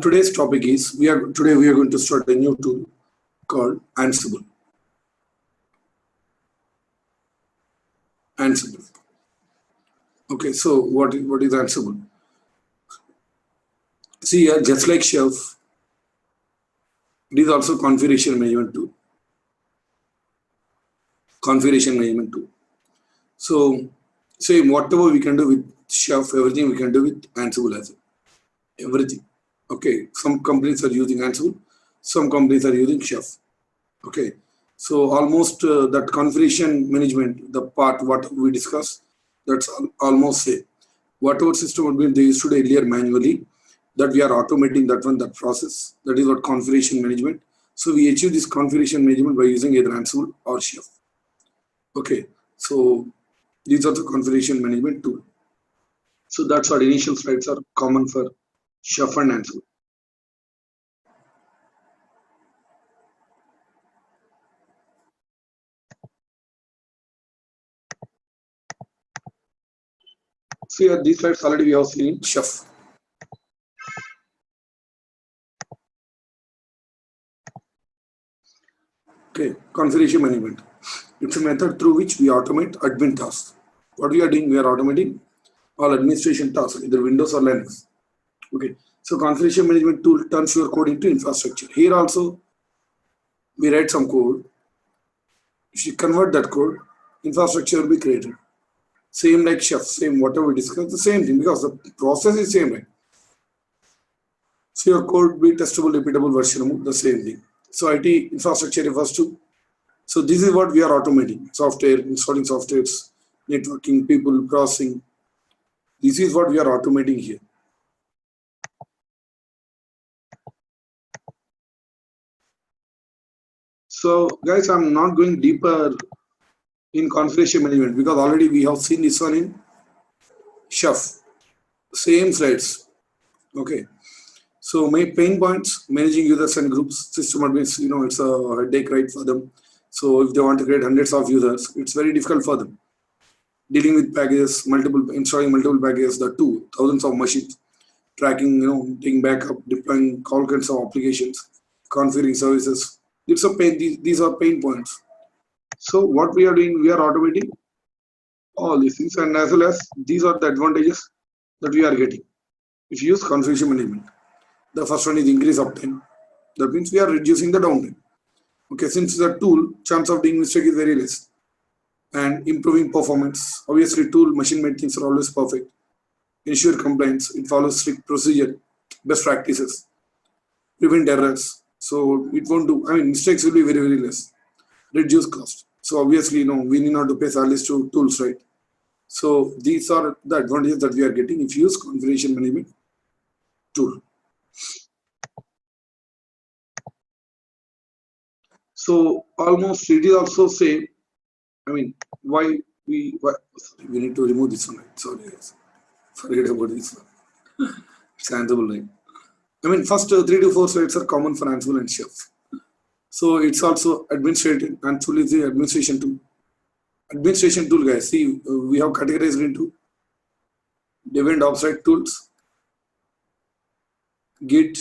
Today's topic is we are going to start a new tool called Ansible. Ansible. Okay, so what is Ansible? See here, just like Chef, it is also configuration management tool. Configuration management tool. So same whatever we can do with Chef, everything we can do with Ansible as well. Everything. Okay, some companies are using Ansible, some companies are using Chef. Okay, so almost that configuration management, the part what we discussed, that's almost same. Whatever system would be they used to do earlier manually, that we are automating that process. That is what configuration management. So we achieve this configuration management by using either Ansible or Chef. Okay, so these are the configuration management tool. So that's what initial slides are common for Chef and Ansible. So here these slides already we have seen in Chef. Okay, configuration management. It's a method through which we automate admin tasks. What we are doing, we are automating all administration tasks, either Windows or Linux. Okay, so configuration management tool turns your code into infrastructure. Here also, we write some code. If you convert that code, infrastructure will be created. Same like Chef, same whatever we discussed, the same thing because the process is same, right? So your code will be testable, repeatable, versionable, the same thing. So IT infrastructure refers to. So this is what we are automating: software, installing softwares, networking, people, processing. This is what we are automating here. So guys, I'm not going deeper in configuration management because already we have seen this one in Chef. Same slides. Okay. So my pain points: managing users and groups. System admins, it's a headache, right, for them. So if they want to create hundreds of users, it's very difficult for them. Dealing with packages, installing multiple packages, the thousands of machines, tracking, taking backup, deploying all kinds of applications, configuring services. It's a pain. These are pain points. So what we are doing, we are automating all these things, and as well as these are the advantages that we are getting if you use configuration management. The first one is increase uptime. That means we are reducing the downtime. Okay, since the tool, chance of doing mistake is very less. And improving performance. Obviously, tool machine-made things are always perfect. Ensure compliance. It follows strict procedure, best practices. Prevent errors. So it won't do. Mistakes will be very, very less. Reduce cost. So obviously, we need not to pay salaries to tools, right? So these are the advantages that we are getting if you use configuration management tool. So almost it is also same. Why we need to remove this one, right? Sorry guys, forget about this one. It's Ansible, right? First 3 to 4 slides are common for Ansible and Chef. So it's also administrative. Ansible is the administration tool. Administration tool, guys. See, we have categorized into dev and offsite tools, Git,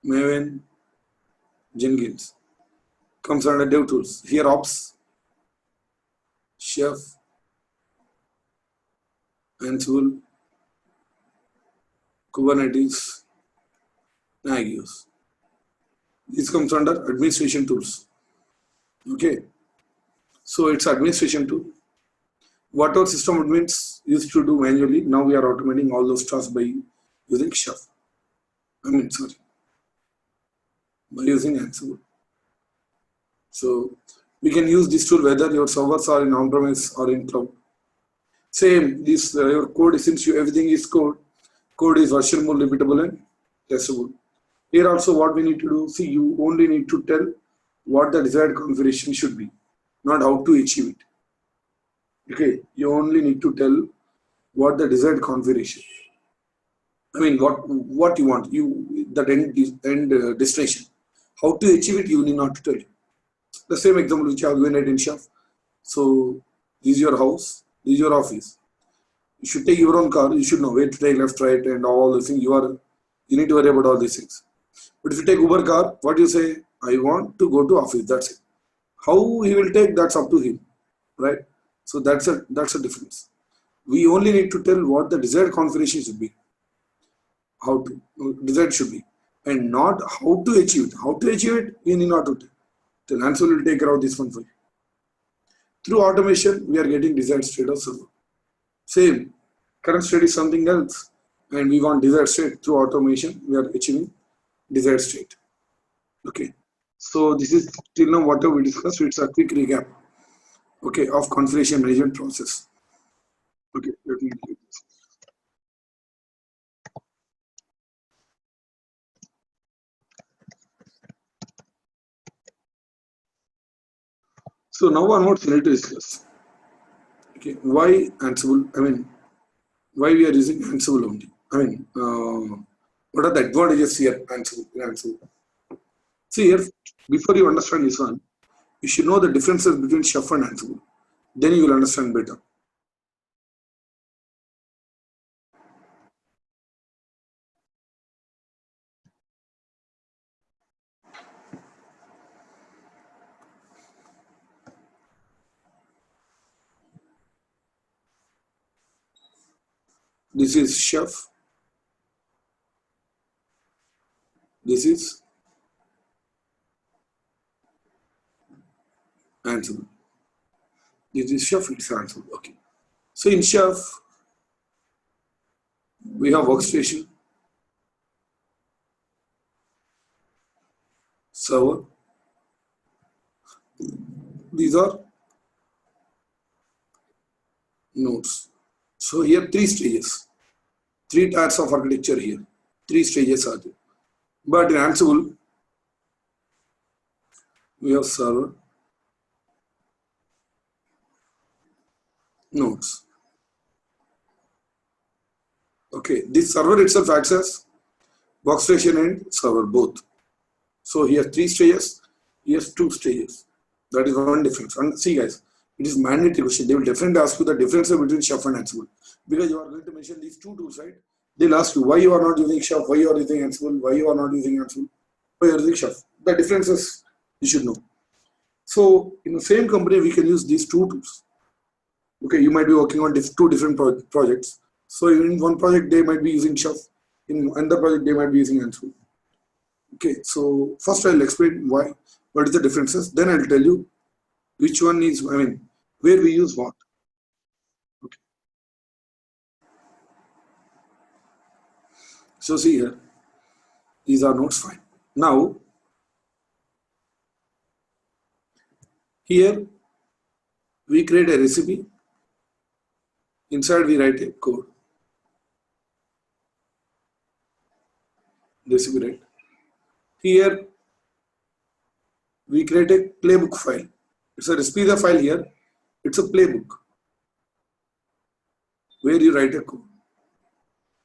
Maven, Jenkins. Comes under dev tools. Here ops, Chef, Ansible, Kubernetes, Nagios. This comes under administration tools. Okay. So it's administration tool. What our system admins used to do manually, now we are automating all those tasks by using Chef. By using Ansible. So we can use this tool whether your servers are in on-premise or in cloud. Same, this your code, since everything is code is versionable, repeatable, and testable. Here also what we need to do, see, you only need to tell what the desired configuration should be, not how to achieve it. Okay, you only need to tell what the desired configuration. What you want, that end destination. How to achieve it, you need not to tell you. The same example which I have given at in Chef. So this is your house, this is your office. You should take your own car. You should know where to take, left, right, and all the things. You are You need to worry about all these things. But if you take Uber car, what you say? I want to go to office. That's it. How he will take, that's up to him, right? So that's a difference. We only need to tell what the desired configuration should be, how to desired should be, and not how to achieve it. How to achieve it, we need not to tell. Ansible will take care of this one for you. Through automation, we are getting desired state of server. Same, current state is something else, and we want desired state. Through automation, we are achieving desired state. Okay, so this is till now whatever we discussed. It's a quick recap, okay, of configuration management process. Okay, let me do this. So now onwards, we need to discuss. Okay, why Ansible? I mean, why we are using Ansible only? I mean, what are the advantages here Ansible? See here, before you understand this one, you should know the differences between Chef and Ansible. Then you will understand better. This is Chef. This is Ansible. This is Chef, it's Ansible. Okay. So in Chef, we have workstation, server. These are nodes. So here three stages, three tiers of architecture here. Three stages are there. But in Ansible, we have server, nodes. Okay, this server itself acts as workstation and server both. So here three stages, here two stages. That is one difference. And see guys, it is mandatory question. They will definitely ask you the difference between Chef and Ansible. Because you are going to mention these two tools, right? They'll ask you why you are not using Chef, why you are using Ansible, why you are not using Ansible, why you are using Chef. The differences you should know. So in the same company, we can use these two tools. Okay, you might be working on two different projects. So in one project, they might be using Chef. In another project, they might be using Ansible. Okay, so first I'll explain what is the differences. Then I'll tell you which one is, I mean, where we use what. Okay. So see here, these are nodes fine. Now, here we create a recipe. Inside we write a code. Recipe, right? Here we create a playbook file. It's a recipe file here. It's a playbook where you write a code.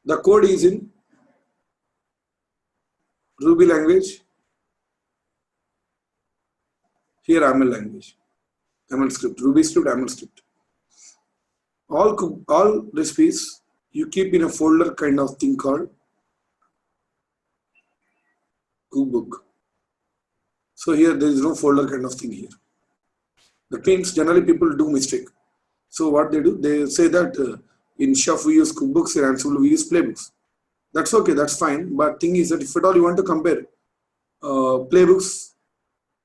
The code is in Ruby language. Here YAML language, YAML script, Ruby script, YAML script. All recipes you keep in a folder kind of thing called cookbook. So here there is no folder kind of thing here. That means generally people do mistake. So what they do, they say that in Chef we use cookbooks, in Ansible we use playbooks. That's okay, that's fine. But thing is that if at all you want to compare playbooks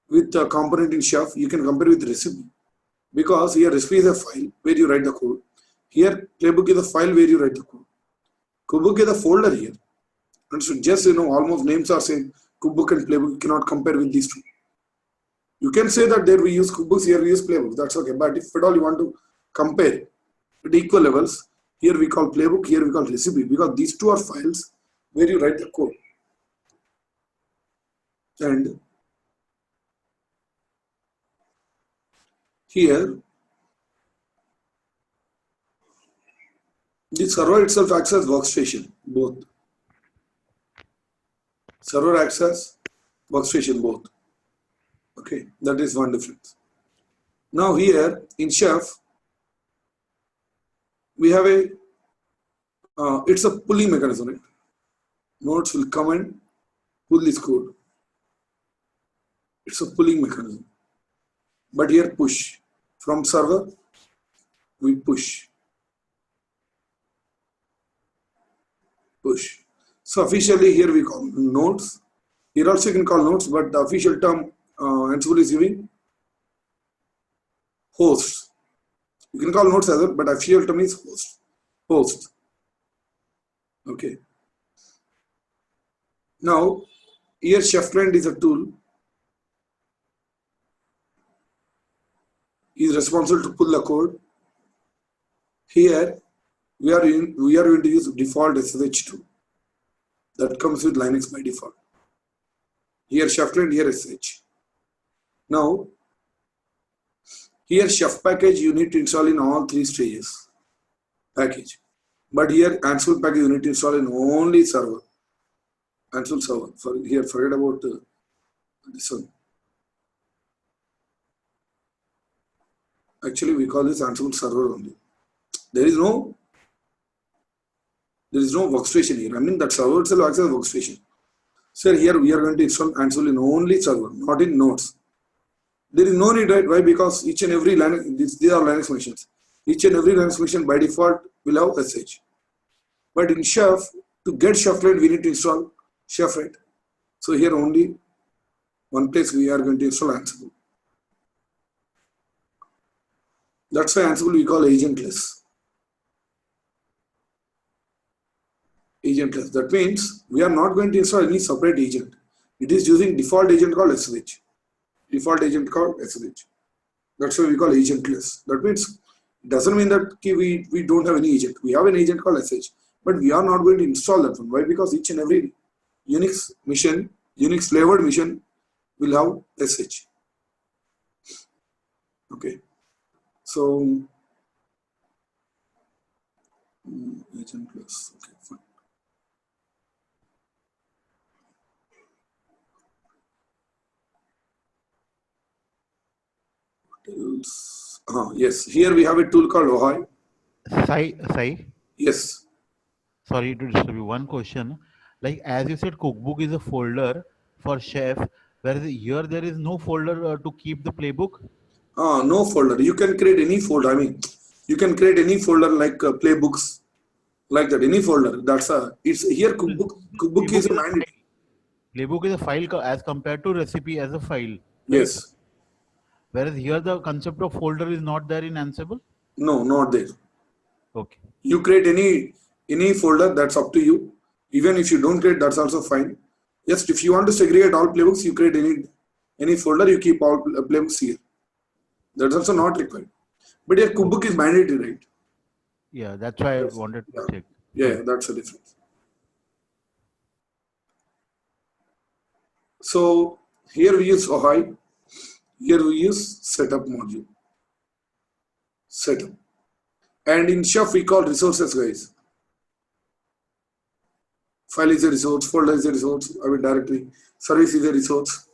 with a component in Chef, you can compare with recipe. Because here recipe is a file where you write the code. Here playbook is a file where you write the code. Cookbook is a folder here. And so just almost names are same. Cookbook and playbook, you cannot compare with these two. You can say that there we use cookbooks, here we use playbooks, that's okay. But if at all you want to compare at equal levels, here we call playbook, here we call recipe, because these two are files where you write the code. And here, the server itself acts as workstation, both. Server acts as workstation, both. Okay, that is one difference. Now here in Chef, we have it's a pulling mechanism, right? nodes will come and pull this code. It's a pulling mechanism. But here push. From server, we push. Push. So officially here we call nodes. Here also you can call nodes, but the official term Ansible is giving hosts. You can call nodes as well, but official term is host. Host. Okay. Now, here chef client is a tool. Is responsible to pull the code. Here we are going to use default SSH2 that comes with Linux by default. Here chef client, here SSH. Now here chef package you need to install in all three stages package, but here Ansible package you need to install in only server. Ansible server. Forget about this one. Actually, we call this Ansible server only. There is no workstation here. I mean that server itself acts as a workstation. So here we are going to install Ansible in only server, not in nodes. There is no need, right? Why? Because each and every Linux, these are Linux machines. Each and every Linux machine by default will have SSH. But in Chef, to get Chef client, we need to install Chef, right? So here only one place we are going to install Ansible. That's why Ansible we call agentless. Agentless. That means we are not going to install any separate agent. It is using default agent called SSH. Default agent called SSH. That's why we call agentless. That means it doesn't mean that we don't have any agent. We have an agent called SSH, but we are not going to install that one. Why? Because each and every Unix mission, Unix flavored mission will have SSH. Okay. So agentless. Okay, fine. Yes, here we have a tool called Ohio. Sai? Yes. Sorry to disturb you. One question. Like as you said, cookbook is a folder for chef, whereas here there is no folder to keep the playbook. No folder. You can create any folder. I mean, you can create any folder like playbooks, like that. Any folder. It's here. Cookbook is a mandate. Playbook is a file as compared to recipe as a file. Right? Yes. Whereas here the concept of folder is not there in Ansible? No, not there. Okay. You create any folder, that's up to you. Even if you don't create, that's also fine. Just if you want to segregate all playbooks, you create any folder, you keep all playbooks here. That's also not required. But your cookbook is mandatory, right? Yeah, that's why I wanted to check. Yeah, that's the difference. So here we use Ohio. Here we use setup module. Setup. And in Chef we call resources, guys. File is a resource, folder is a resource, I mean directory, service is a resource.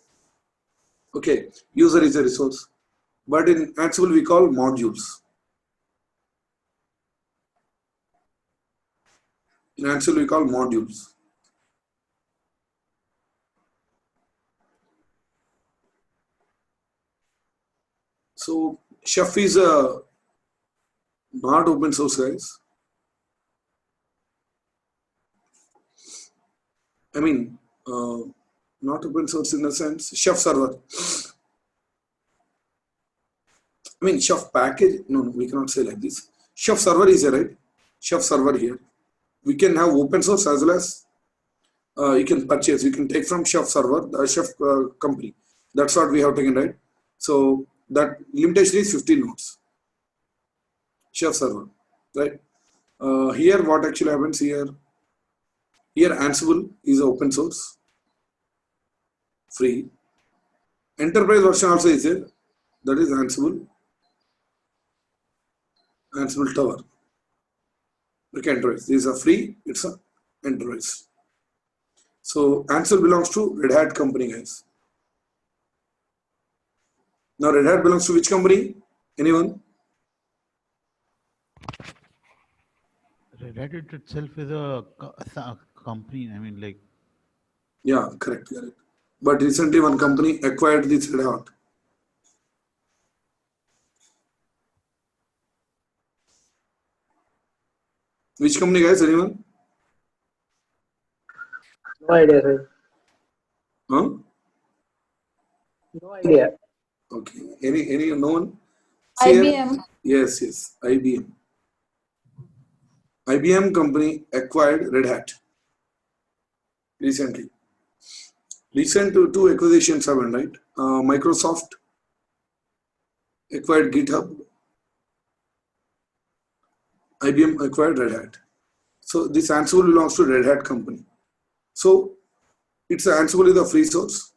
Okay, user is a resource. But in Ansible we call modules. In Ansible we call modules. So Chef is not open source, guys. I mean, not open source in the sense Chef server. I mean, Chef package. No, we cannot say like this. Chef server is here, right? Chef server here. We can have open source as well as you can purchase. You can take from Chef server, the Chef company. That's what we have taken, right? So that limitation is 15 nodes. Chef server, right? Here, what actually happens here? Here, Ansible is open source, free. Enterprise version also is there. That is Ansible Tower. Okay, enterprise. These are free. It's an enterprise. So Ansible belongs to Red Hat company, guys. Now Red Hat belongs to which company? Anyone? Red Hat itself is a company. I mean, like, Yeah, correct. But recently one company acquired this Red Hat. Which company, guys? Anyone? No idea, sir. Huh? No idea. Okay. Any no one? See here? IBM. Yes. IBM. IBM company acquired Red Hat recently. Recent two acquisitions happened, right? Microsoft acquired GitHub. IBM acquired Red Hat. So this Ansible belongs to Red Hat company. So it's Ansible is a free source.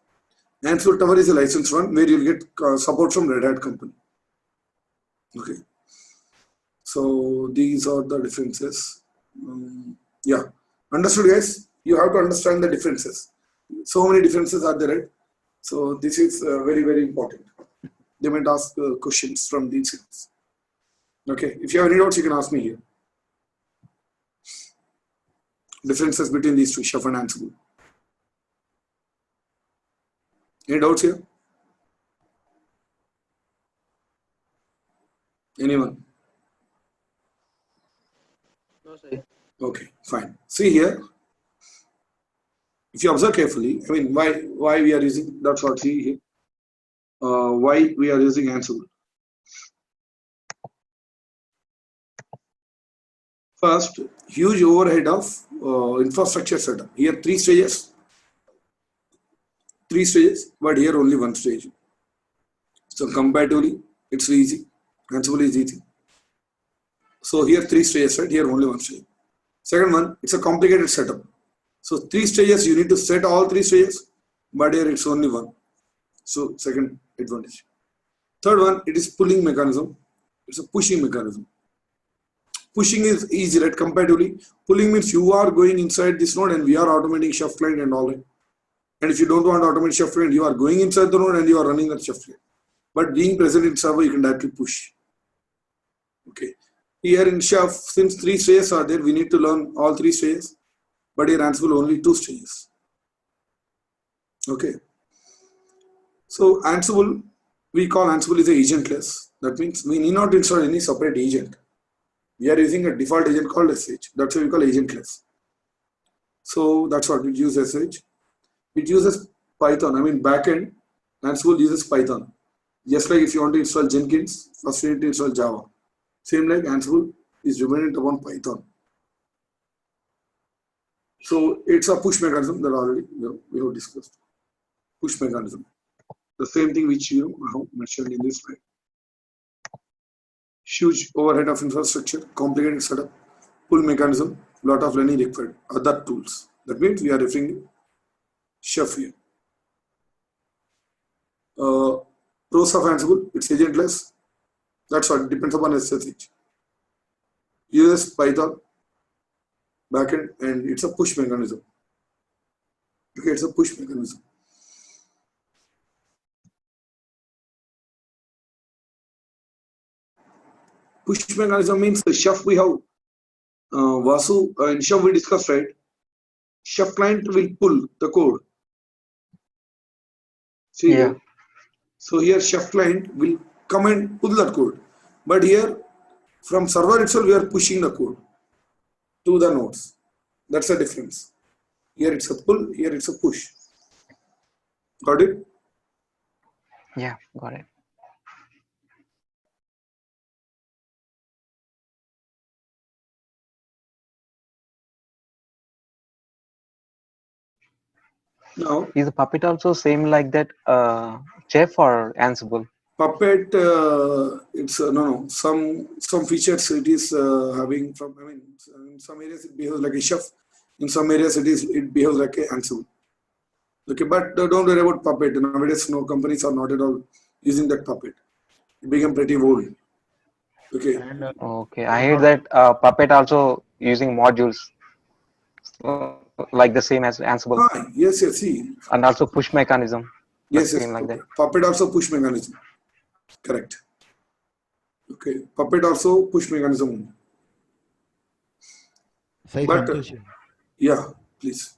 Ansible Tower is a licensed one where you'll get support from Red Hat company. Okay. So these are the differences. Yeah. Understood, guys? You have to understand the differences. So many differences are there, right? So this is very important. They might ask questions from these things. Okay. If you have any doubts, you can ask me here. Differences between these two, Chef and Ansible. Any doubts here? Anyone? No, sir. Okay, fine. See here, if you observe carefully, I mean, why we are using, that's what see here. Why we are using Ansible. First, huge overhead of infrastructure setup. Here three stages, but here only one stage. So comparatively, it's easy. Ansible is easy. So here three stages, right? Here only one stage. Second one, it's a complicated setup. So three stages, you need to set all three stages, but here it's only one. So second advantage. Third one, it is pulling mechanism. It's a pushing mechanism. Pushing is easy, right? Comparatively, pulling means you are going inside this node and we are automating Chef client and all that. And if you don't want to automate Chef client, you are going inside the node and you are running that Chef client. But being present in server, you can directly push. Okay. Here in Chef, since three stages are there, we need to learn all three stages. But here Ansible only two stages. Okay. So Ansible, we call Ansible is a agentless. That means we need not install any separate agent. We are using a default agent called SH. That's why we call agentless. So that's what it uses SH. It uses Python. I mean backend. Ansible uses Python. Just like if you want to install Jenkins, first you need to install Java. Same like Ansible is dependent upon Python. So it's a push mechanism that already we have discussed. Push mechanism. The same thing which you have mentioned in this slide. Huge overhead of infrastructure, complicated setup, pull mechanism, lot of learning required, other tools. That means we are referring to Chef here. Pros of Ansible, it's agentless. That's what depends upon SSH. Uses Python backend and it's a push mechanism. Okay, it's a push mechanism. Push mechanism means the Chef we have Vasu in Chef we discussed, right? Chef client will pull the code. See Yeah. here. So here Chef client will come and pull that code. But here from server itself we are pushing the code to the nodes. That's the difference. Here it's a pull, here it's a push. Got it? Yeah, got it. Now Is Puppet also same like that, Chef or Ansible? Puppet, it's no. Some features it is having from. I mean, in some areas it behaves like a Chef. In some areas it behaves like a Ansible. Okay, but don't worry about Puppet. Nowadays, no companies are not at all using that Puppet. It became pretty old. Okay. and Okay, I heard that Puppet also using modules like the same as Ansible, Yes. See. and also push mechanism. Yes. Same like that. Puppet also push mechanism. Correct. Okay. Puppet also push mechanism. Sai But Santosh, yeah, please.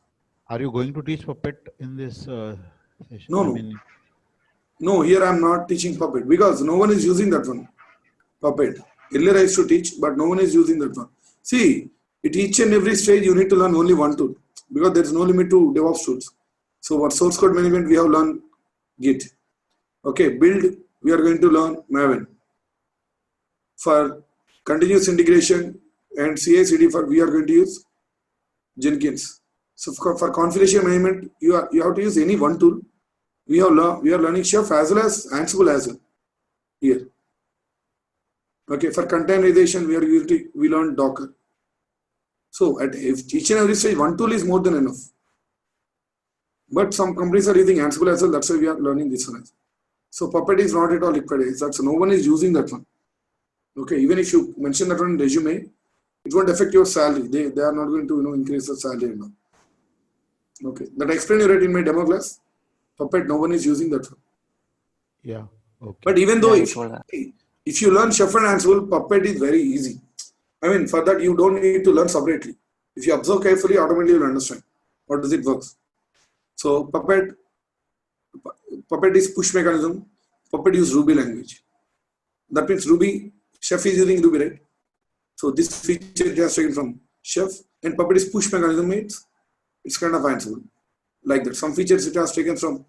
Are you going to teach Puppet in this session? No, no. No, here I am not teaching Puppet because no one is using that one. Puppet. Earlier I used to teach, but no one is using that one. See, at each and every stage you need to learn only one tool because there is no limit to DevOps tools. So for source code management, we have learned Git. Okay, build, we are going to learn Maven. For continuous integration and CI/CD, we are going to use Jenkins. So for configuration management, you have to use any one tool. We are learning Chef as well as Ansible as well here. Okay, for containerization, we learn Docker. So at each and every stage, one tool is more than enough. But some companies are using Ansible as well. That's why we are learning this one. So Puppet is not at all liquid. That's no one is using that one. Okay, even if you mention that one in resume, it won't affect your salary. They are not going to increase the salary and all. Okay, that I explained you right in my demo class. Puppet, no one is using that one. Yeah. Okay. But even though Yeah, if you learn Chef and Ansible, Puppet is very easy. I mean, for that you don't need to learn separately. If you observe carefully, automatically you'll understand how does it works. So Puppet is push mechanism. Puppet uses Ruby language. That means Ruby, Chef is using Ruby, right? So this feature is taken from Chef, and Puppet is push mechanism. It's kind of Ansible, like that. Some features it has taken from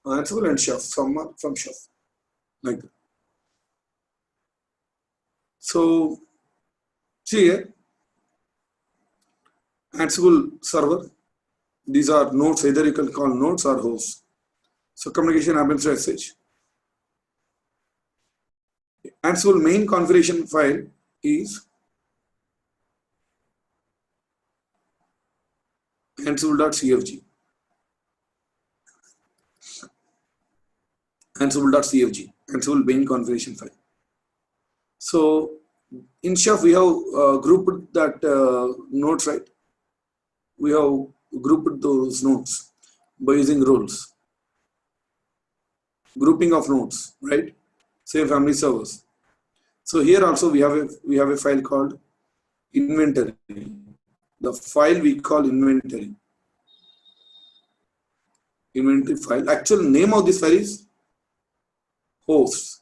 Ansible and Chef, some are from Chef, like that. So see here, Ansible server. These are nodes. Either you can call nodes or hosts. So communication happens through SSH. Ansible main configuration file is ansible.cfg. Ansible.cfg. Ansible main configuration file. So in Chef we have grouped that nodes, right? We have grouped those nodes by using roles. Grouping of nodes, right? Say family servers. So here also we have a file called inventory. The file we call inventory. Inventory file. Actual name of this file is hosts.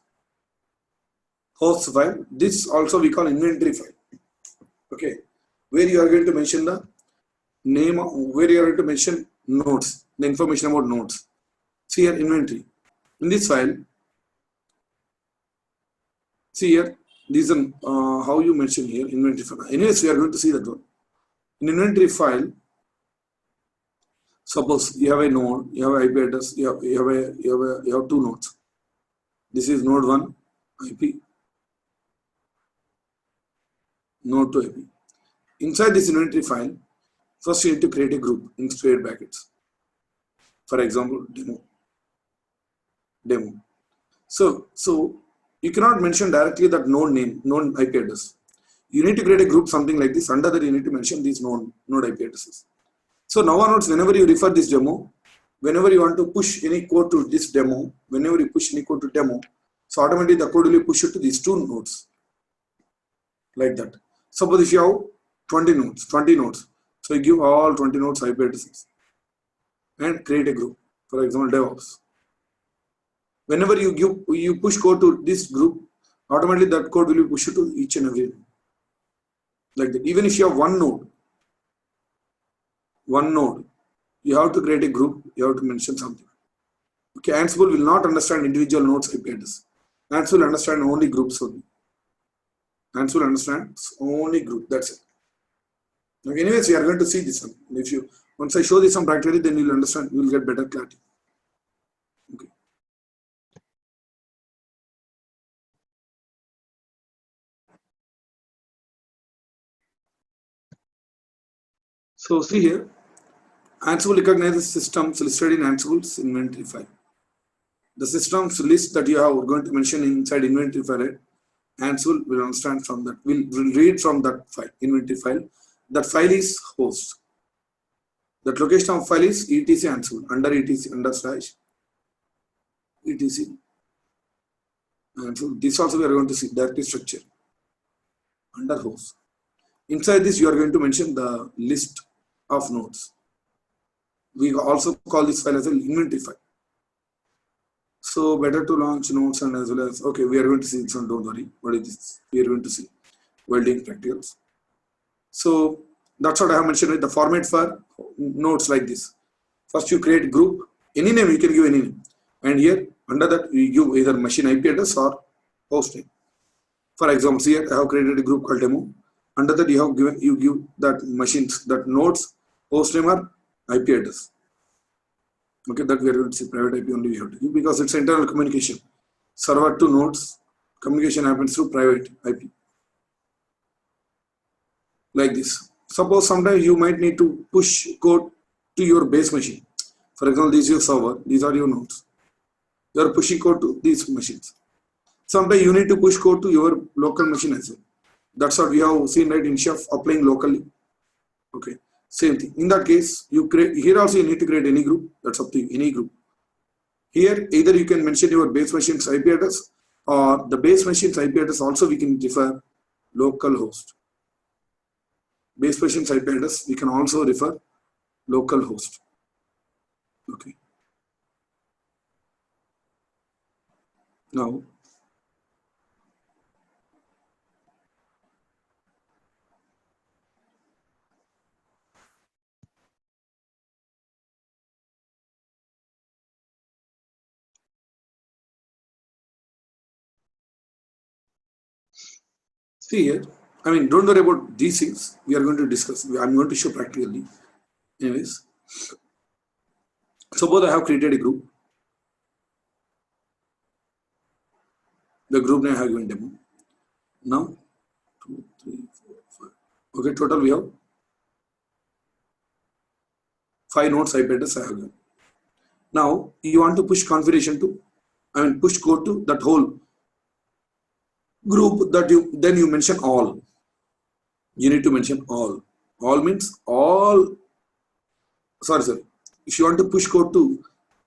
Hosts file. This also we call inventory file. Okay. Where you are going to mention the name, where you are going to mention nodes, the information about nodes. See here inventory. In this file, see here, this is how you mention here inventory file. Anyways, we are going to see that one. In inventory file, suppose you have a node, you have IP address, you have two nodes. This is node 1 IP, node 2 IP. Inside this inventory file, first you need to create a group in square brackets. For example, demo. So you cannot mention directly that node name, node IP address. You need to create a group something like this. Under that you need to mention these node IP addresses. So now onwards, whenever you refer this demo, whenever you want to push any code to this demo, whenever you push any code to demo, so automatically the code will be pushed to these two nodes. Like that. Suppose if you have 20 nodes. So you give all 20 nodes IP addresses and create a group. For example, DevOps. Whenever you push code to this group, automatically that code will be pushed to each and every node. Like that. Even if you have one node, you have to create a group, you have to mention something. Okay, Ansible will not understand individual nodes IP address. Ansible will understand only groups only. Ansible understands only group, that's it. Okay, anyways, we are going to see this one. Once I show this one practically, then you'll understand, you will get better clarity. Okay. So see here, Ansible recognizes systems listed in Ansible's inventory file. The systems list that you are going to mention inside inventory file, Ansible will understand from that, will read from that file, inventory file. That file is host. That location of file is etc Ansible, under etc, /etc. And so this also we are going to see directory structure under host. Inside this, you are going to mention the list of nodes. We also call this file as an inventory file. So better to launch nodes and as well as, okay, we are going to see this one, don't worry. What is this? We are going to see welding practicals. So that's what I have mentioned, the format for nodes like this. First you create group, any name, you can give any name. And here under that you give either machine IP address or host name. For example, here I have created a group called demo. Under that you give that machines, that nodes, host name or IP address. Okay, that we are going to see private IP only we have to give because it's internal communication. Server to nodes, communication happens through private IP. Like this. Suppose sometimes you might need to push code to your base machine. For example, this is your server, these are your nodes. You are pushing code to these machines. Sometimes you need to push code to your local machine as well. That's what we have seen, right, in Chef applying locally. Okay, same thing. In that case, you create, here also you need to create any group, that's up to you, any group. Here, either you can mention your base machine's IP address or the base machine's IP address also we can refer local host. Base machine's IP address, we can also refer local host. Okay. Now, see here, I mean, don't worry about these things. We are going to discuss. I'm going to show practically. Anyways, suppose I have created a group. The group name I have given demo. Now, 2, 3, 4, 5. Okay, total we have 5 nodes IP address I have given. Now, you want to push configuration to, push code to that whole group that then you mention all. You need to mention all. All means all. Sorry. If you want to push code to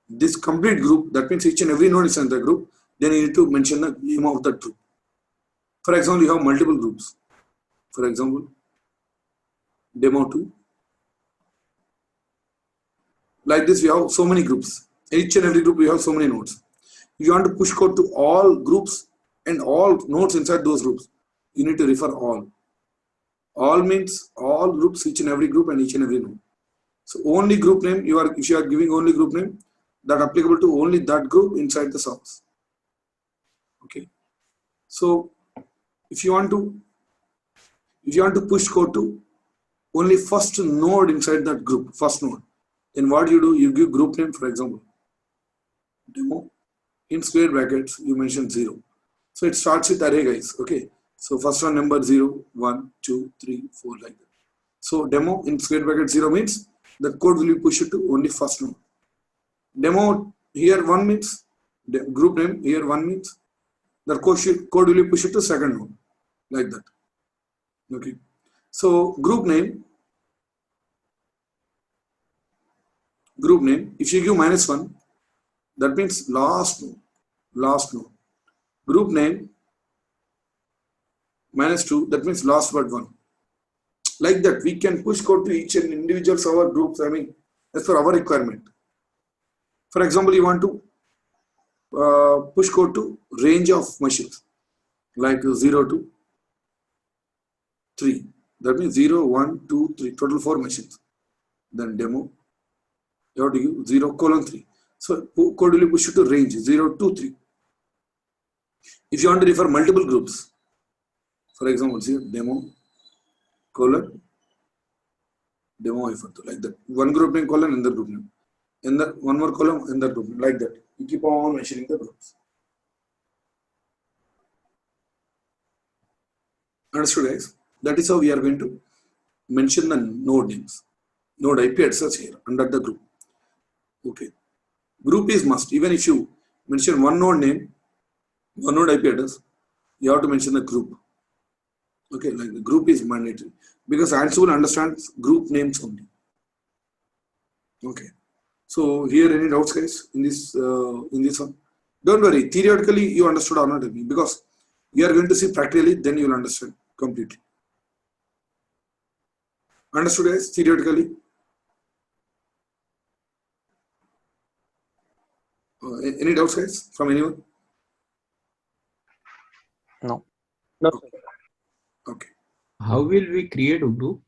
this complete group, that means each and every node is in the group, then you need to mention the name of that group. For example, you have multiple groups. For example, demo 2. Like this, we have so many groups. Each and every group, we have so many nodes. If you want to push code to all groups and all nodes inside those groups, you need to refer all. All means all groups, each and every group and each and every node. So only group name, if you are giving only group name, that applicable to only that group inside the source. Okay. So if you want to push code to only first node inside that group, first node, then what you do, you give group name, for example, demo, in square brackets, you mention 0. So it starts with array, guys. Okay. So first one number 0, 1, 2, 3, 4, like that. So demo in square bracket 0 means the code will be pushed to only first node. Demo here 1 means group name, here 1 means the code will be pushed to second node, like that. Okay. So group name, if you give -1, that means last node. Group name -2, that means last but 1. Like that, we can push code to each and individual server groups, as per our requirement. For example, you want to push code to range of machines, like 0 to 3. That means 0, 1, 2, 3, total 4 machines. Then demo, you have to give 0:3. So code will be pushed to range 0 to 3. If you want to refer multiple groups, for example, here demo : demo -2, like that. One group name : another group name. And the one more column, another group name, like that. You keep on mentioning the groups. Understood, guys? That is how we are going to mention the node names. Node IP address here under the group. Okay. Group is must. Even if you mention one node name, one node IP address, you have to mention the group. Okay, like the group is mandatory because Ansible understands group names only. Okay. So here, any doubts, guys, in this one? Don't worry. Theoretically, you understood or not, because you are going to see practically, then you will understand completely. Understood, guys? Theoretically. Any doubts, guys, from anyone? No. No. Okay. How will we create a group?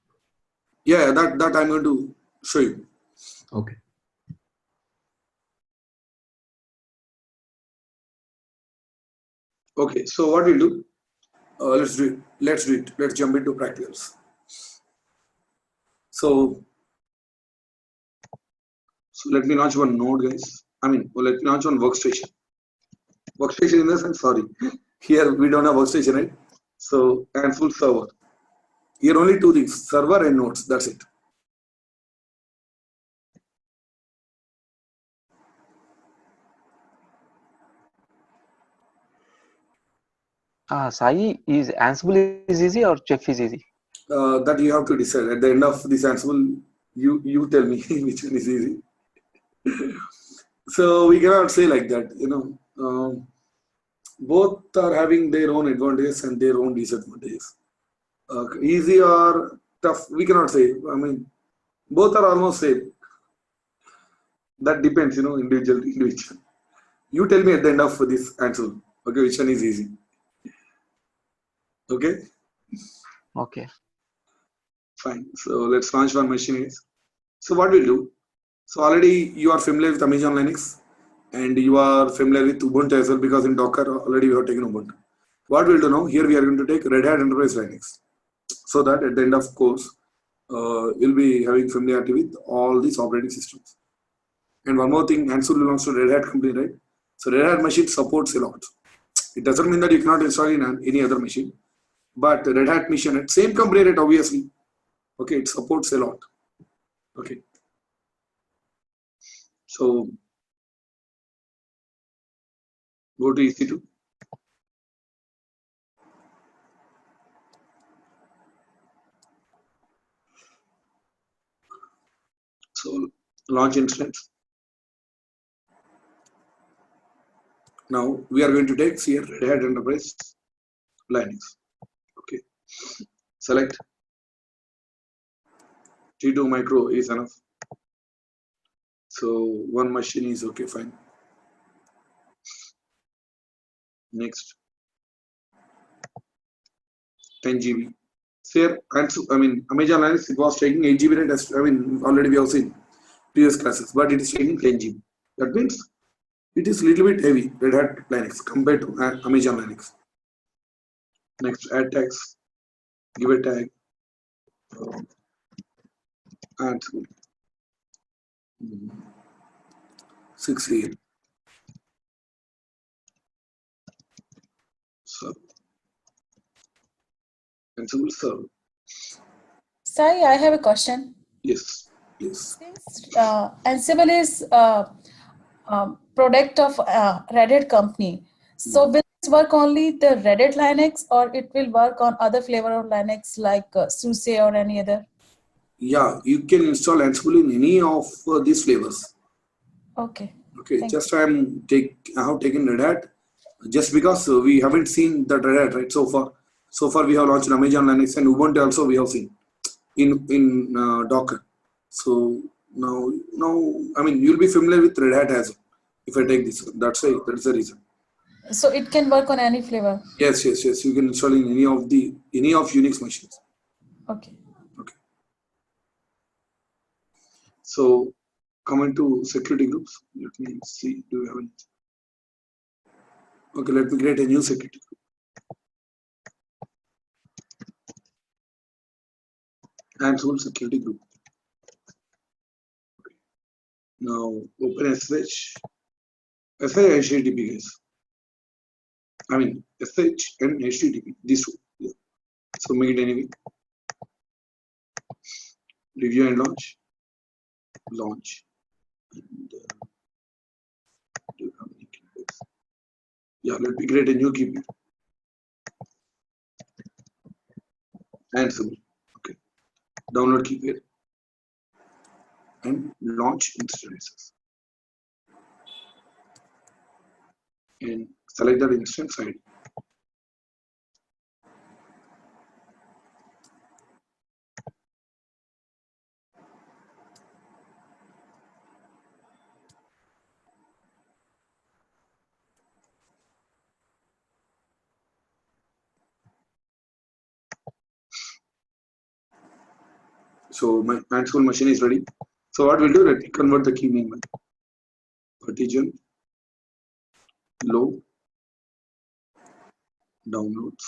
Yeah, that I'm going to show you. Okay. Okay, so what we'll do, let's do it. Let's jump into practicals. So let me launch one node, guys. Let me launch one workstation. Workstation in the sense, sorry. Here we don't have workstation, right? So Ansible server. Here only two things, server and nodes, that's it. Sai, is Ansible is easy or Chef is easy? That you have to decide. At the end of this Ansible, you tell me which one is easy. So we cannot say like that, both are having their own advantages and their own disadvantages. Easy or tough, we cannot say. Both are almost same. That depends, individual. You tell me at the end of this answer, okay, which one is easy? Okay, Okay. fine. So let's launch one machine. So what we'll do? So already you are familiar with Amazon Linux, and you are familiar with Ubuntu as well, because in Docker already we have taken Ubuntu. What we'll do now? Here we are going to take Red Hat Enterprise Linux, so that at the end of course, you'll be having familiarity with all these operating systems. And one more thing, Ansible belongs to Red Hat company, right? So Red Hat machine supports a lot. It doesn't mean that you cannot install in any other machine, but Red Hat machine at same company rate, obviously, okay, it supports a lot. Okay, so go to EC2. So launch instance. Now we are going to take here Red Hat Enterprise Linux. Okay, select T2 micro is enough. So one machine is okay, fine. Next, 10 GB. So here, Amazon Linux, it was taking 8 GB rate. Already we have seen previous classes, but it is taking 10 GB. That means it is little bit heavy, Red Hat Linux, compared to Amazon Linux. Next, add tags, give a tag, add 6 serve, Ansible serve. Sai, I have a question. Yes. Since Ansible is product of Red Hat company, so will this work only the Red Hat Linux, or it will work on other flavor of Linux like SUSE or any other? Yeah, you can install Ansible in any of these flavors. Okay. Okay, Thank just I have taken Red Hat just because we haven't seen that Red Hat, right, so far. So far we have launched Amazon Linux and Ubuntu also we have seen in Docker. So now you'll be familiar with Red Hat as well if I take this one. That's the reason. So it can work on any flavor. Yes. You can install in any of Unix machines. Okay. Okay. So coming to security groups, let me see. Do we have any? Okay, let me create a new security group. Ansible security group. Okay. Now open SSH. SSH HTTP, guys. SSH and HTTP. These two. Yeah. So make it anyway. Review and launch. Launch. And do you have any keywords? Yeah, let me create a new key pair. Ansible. Okay. Download key pair and launch instances. And select that instance ID. So my Ansible machine is ready. So what we'll do, let me convert the key meanwhile. Partition, low, downloads.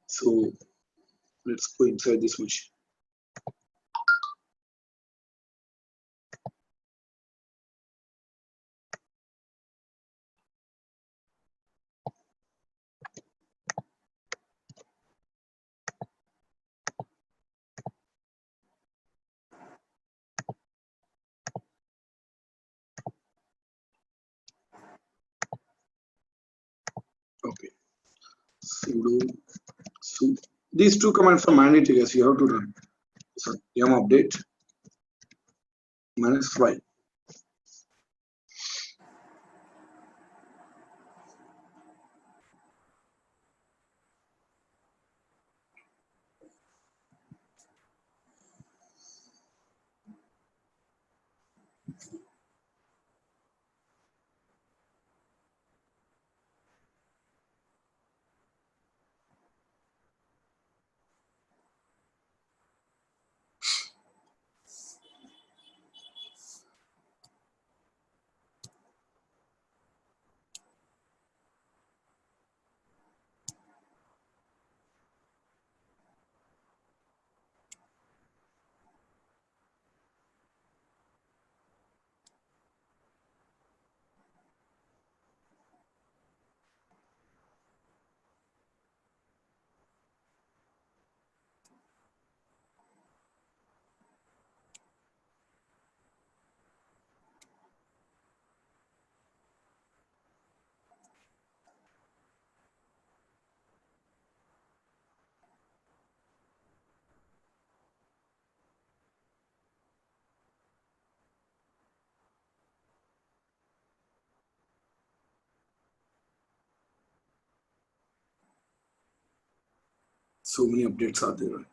So let's go inside this machine. Okay. Sudo su. These two commands are mandatory, guys. You have to run. So yum update minus file. So many updates are there.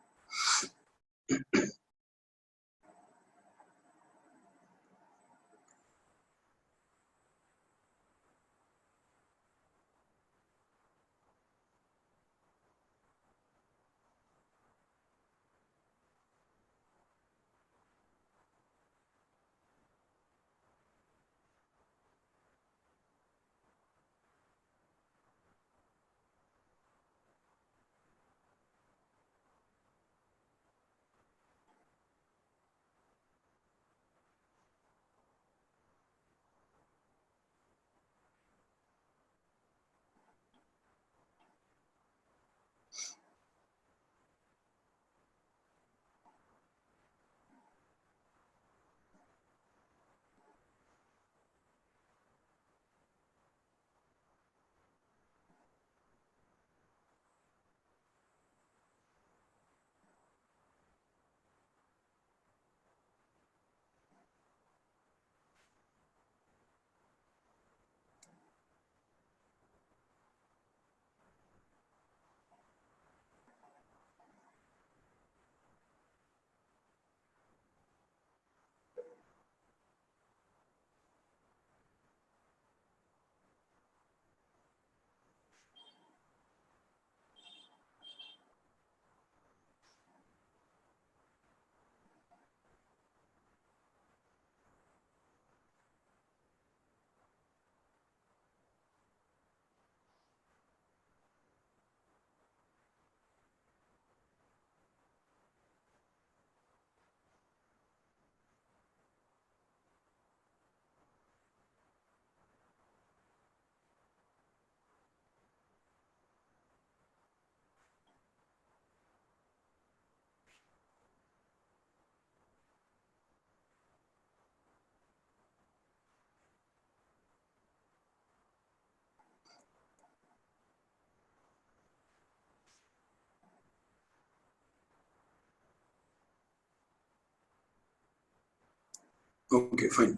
Okay, fine.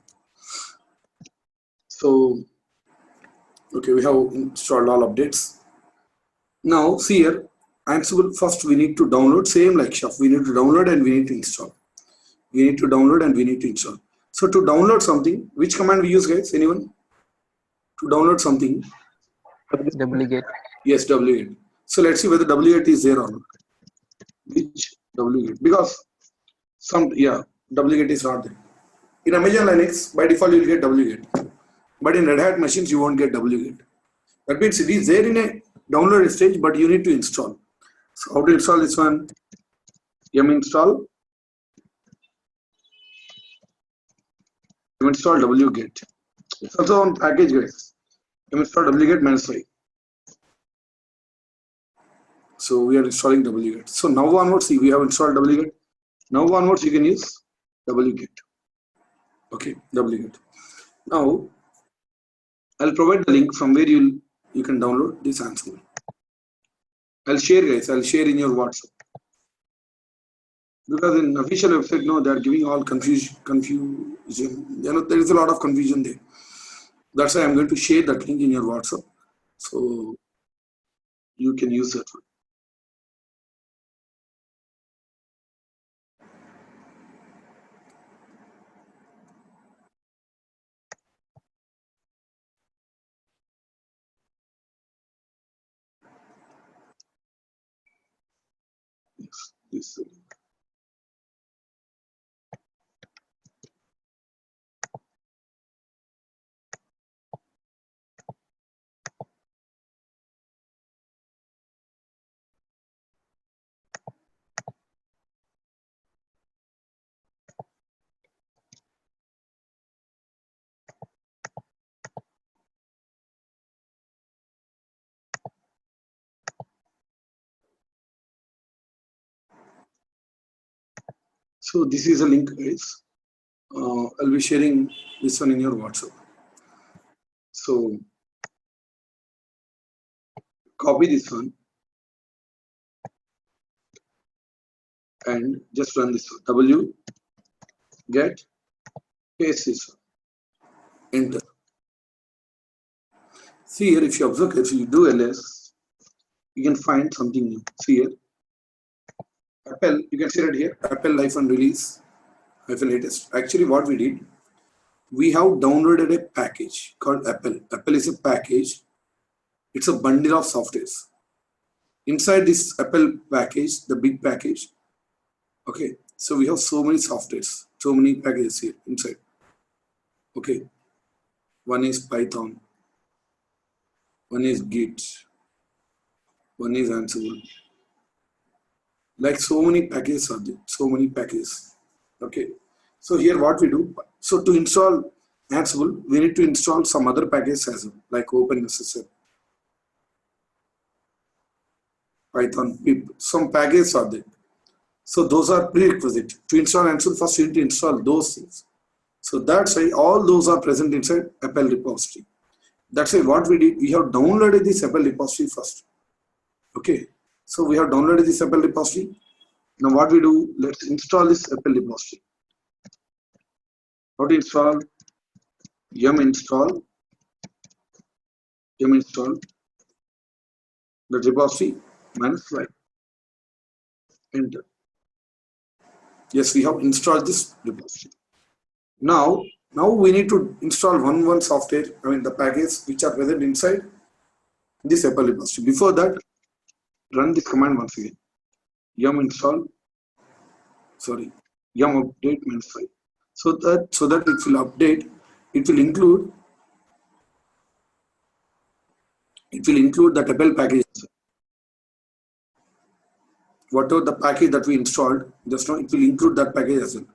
So, okay, we have installed all updates. Now see here, Ansible first we need to download, same like Chef, we need to download and we need to install. We need to download and we need to install. So to download something, which command we use, guys? Anyone? To download something? Duplicate. Yes, wget. So let's see whether wget is there or not. Which wget? Because wget is not there. In Amazon Linux, by default you will get wget, but in Red Hat machines you won't get wget. That means it is there in a download stage, but you need to install. So how to install this one? Yum install wget. It's also on package, guys. Yum install wget -5. So we are installing wget. So now onwards, see, we have installed wget. Now onwards, you can use wget. Okay, wget. Now I'll provide the link from where you can download this Ansible. I'll share, guys. I'll share in your WhatsApp. Because in official website, no, they are giving all confusion. There is a lot of confusion there. That's why I'm going to share that link in your WhatsApp, so you can use that one. Yes, this. So this is a link, guys. I'll be sharing this one in your WhatsApp. So copy this one and just run this one. wget, paste this one, enter. See here, if you observe, if you do ls, you can find something new. See here, Apple, you can see right here, Apple -release -latest. Actually, what we did, we have downloaded a package called Apple. Apple is a package. It's a bundle of softwares. Inside this Apple package, the big package, okay, so we have so many softwares, so many packages here inside. Okay, one is Python, one is Git, one is Ansible. Like so many packages are there, so many packages. Okay, so here what we do, so to install Ansible, we need to install some other packages as well, like OpenSSL, Python, pip, some packages are there. So those are prerequisite. To install Ansible, first you need to install those things. So that's why all those are present inside Apple repository. That's why what we did, we have downloaded this Apple repository first. Okay, so we have downloaded this Apple repository. Now what we do, let's install this Apple repository. How to install? Yum install the repository -5. Enter. Yes, we have installed this repository. Now we need to install one software, I mean the packages which are present inside this Apple repository. Before that, run this command once again. Yum update -5. So that it will update, it will include that Apple package. Whatever the package that we installed just now, it will include that package as well.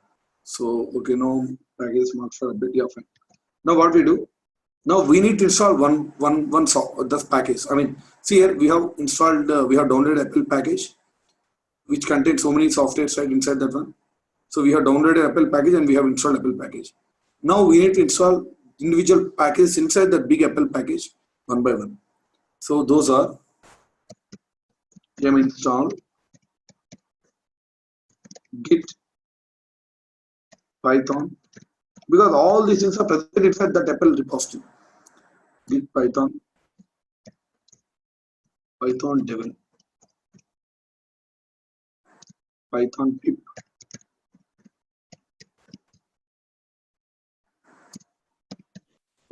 So okay, no package marked for update. Yeah, fine. Now what we do? Now we need to install one this package. I mean, see here we have installed, we have downloaded Apple package, which contains so many softwares right inside that one. So we have downloaded Apple package and we have installed Apple package. Now we need to install individual packages inside that big Apple package one by one. So those are yum install Git, Python, because all these things are present inside that Apple repository. Git, Python, Python devel, Python pip,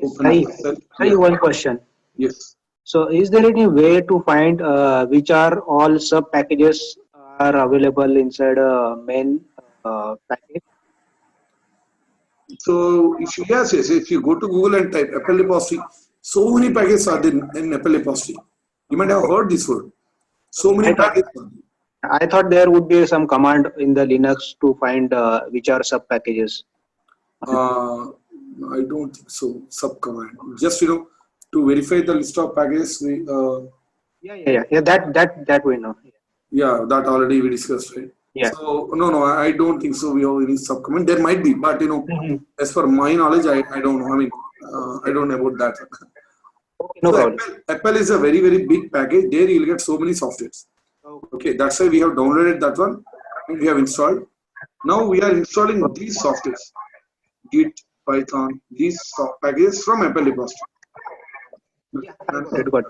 open Sai, SSL. Sai, Yeah. one question. Yes. So, is there any way to find which are all sub packages are available inside a main package? So if you yes, if you go to Google and type Apple repository, so many packages are there in Apple repository. You might have heard this word. So many I thought packages are there. I thought there would be some command in the Linux to find which are sub packages. I don't think so. Sub command. Just to verify the list of packages. Yeah. That we know. Yeah, that already we discussed, right? Yeah. So no, I don't think so. We have any sub command. There might be, but Mhm. as per my knowledge, I don't know. I mean, I don't know about that. Okay, no So problem. Apple is a very big package. There you'll get so many softwares. Okay, that's why we have downloaded that one and we have installed. Now we are installing these softwares, Git, Python, these packages from Apple repository. Got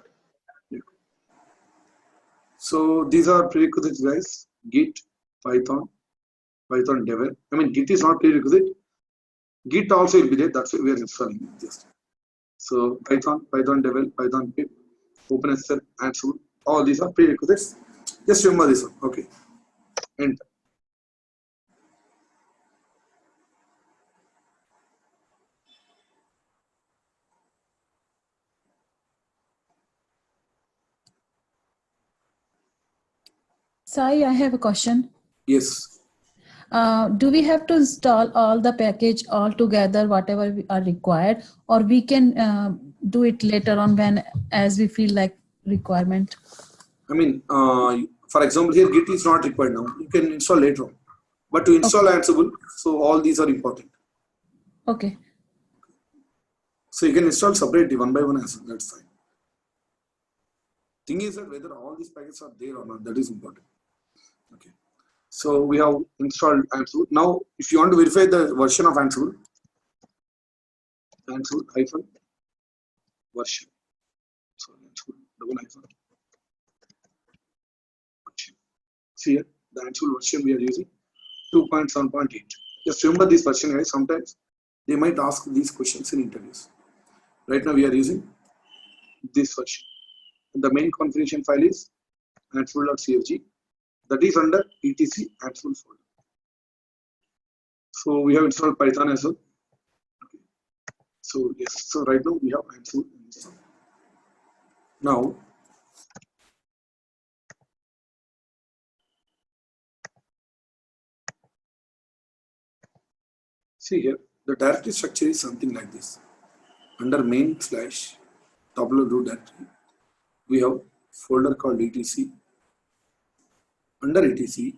it. So these are prerequisites, guys. Git, Python, Python devel. I mean, Git is not prerequisite. Git also will be there. That's why we are installing it just. So Python, Python devel, Python pip, OpenSSL, Ansible. All these are prerequisites. Just remember this one. Okay. Enter. Sai, I have a question. Yes. Do we have to install all the package all together, whatever we are required, or we can do it later on when as we feel like requirement? I mean, for example, here Git is not required now. You can install later on. But to install Ansible, so all these are important. Okay. So you can install separately one by one Ansible. That's fine. Thing is that whether all these packages are there or not, that is important. Okay. So we have installed Ansible. Now, if you want to verify the version of Ansible, Ansible hyphen version. So Ansible double hyphen version. See here, the Ansible version we are using 2.7.8. Just remember this version, guys. Sometimes they might ask these questions in interviews. Right now we are using this version. The main configuration file is ansible.cfg. That is under etc Ansible folder. So we have installed Python as well. Okay. So yes, so right now we have Ansible installed. Now see here, the directory structure is something like this. Under main slash top level root directory, we have folder called etc. Under etc,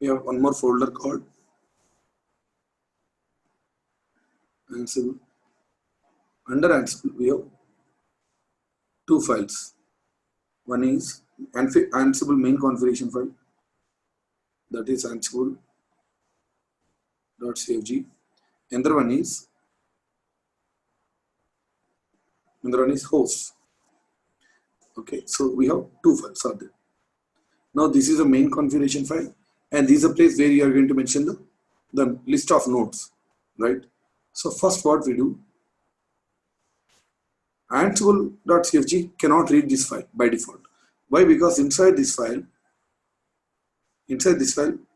we have one more folder called Ansible. Under Ansible, we have two files. One is Ansible main configuration file, that is ansible.cfg. Another one is host. Okay, so we have two files are there. Now this is a main configuration file, and this is a place where you are going to mention the list of nodes, right? So first what we do, Ansible.cfg cannot read this file by default. Why? Because inside this file,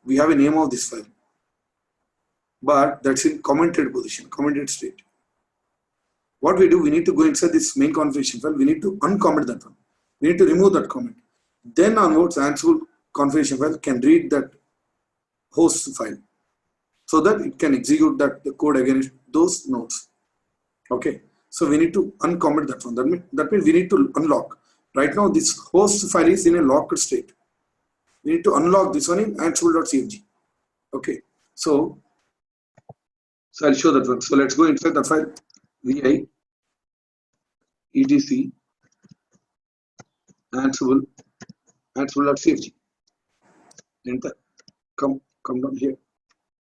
we have a name of this file, but that's in commented position, commented state. What we do, we need to go inside this main configuration file, we need to uncomment that one. We need to remove that comment. Then onwards, Ansible configuration file can read that host file so that it can execute the code against those nodes. Okay, so we need to uncomment that one. That means we need to unlock. Right now, this host file is in a locked state. We need to unlock this one in ansible.cfg. Okay, so I'll show that one. So let's go inside the file vi etc ansible.cfg. Enter. Come down here.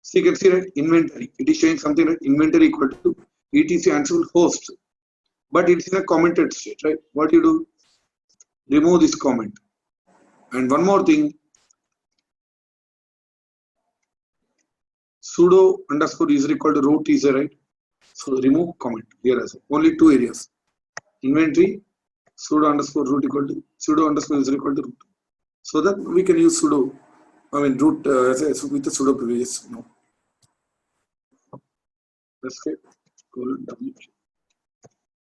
So you can see, right, inventory. It is showing something like inventory equal to etc Ansible host. but it's in a commented state, right? What you do? Remove this comment. And one more thing, sudo underscore user equal to root is a, right? So remove comment here as well. Only two areas. Inventory, sudo underscore root equal to sudo underscore user equal to root. So that we can use sudo, root with the sudo privileges. No. Escape, colon W.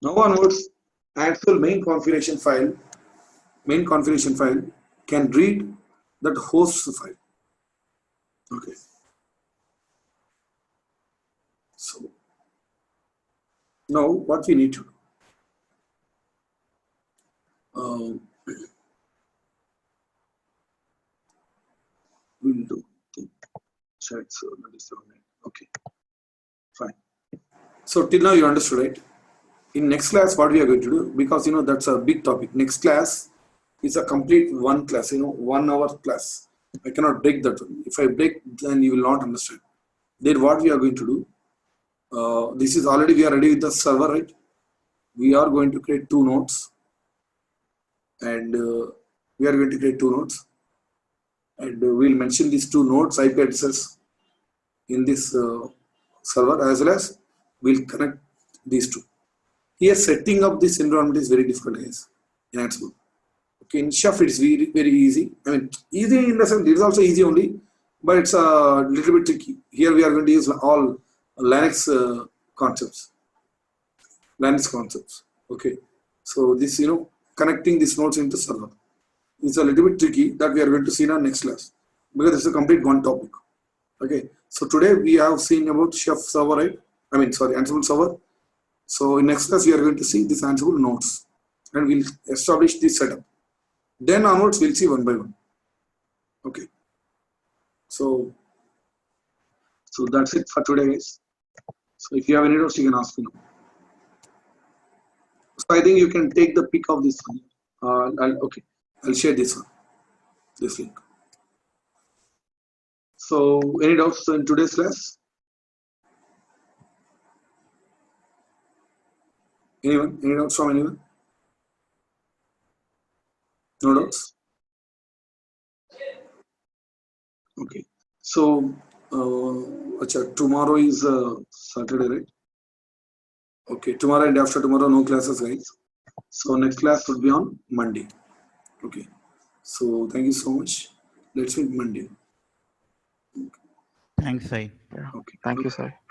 Now onwards, actual main configuration file can read that host file. Okay. So now what we need to do? We'll do the chat. So that is the one. Okay. Fine. So till now you understood, right? In next class, what we are going to do, because that's a big topic. Next class is a complete one class, 1 hour class. I cannot break that one. If I break, then you will not understand. Then what we are going to do, this is already we are ready with the server, right? We are going to create 2 nodes, and we are going to create 2 nodes, and we'll mention these 2 nodes IP addresses in this server, as well as we'll connect these 2. Here, setting up this environment is very difficult, guys, in Ansible. Okay, in Chef it's very, very easy. Easy in the sense it is also easy only, but it's a little bit tricky. Here we are going to use all Linux concepts. Okay, so this connecting these nodes into server is a little bit tricky, that we are going to see in our next class, because it's a complete one topic. Okay, so today we have seen about Chef server, right? Ansible server. So in next class we are going to see this Ansible nodes, and we'll establish this setup. Then onwards we'll see one by one. Okay. So that's it for today, guys. So if you have any doubts, you can ask me now. So I think you can take the pic of this one. I'll share this one, this link. So any doubts in today's class? Anyone? Any doubts from anyone? No doubts? Okay. So tomorrow is Saturday, right? Okay, tomorrow and after tomorrow no classes, guys. So next class would be on Monday. Okay. So thank you so much. Let's meet Monday. Thanks, Sai. Yeah. Okay. Thank you, sir.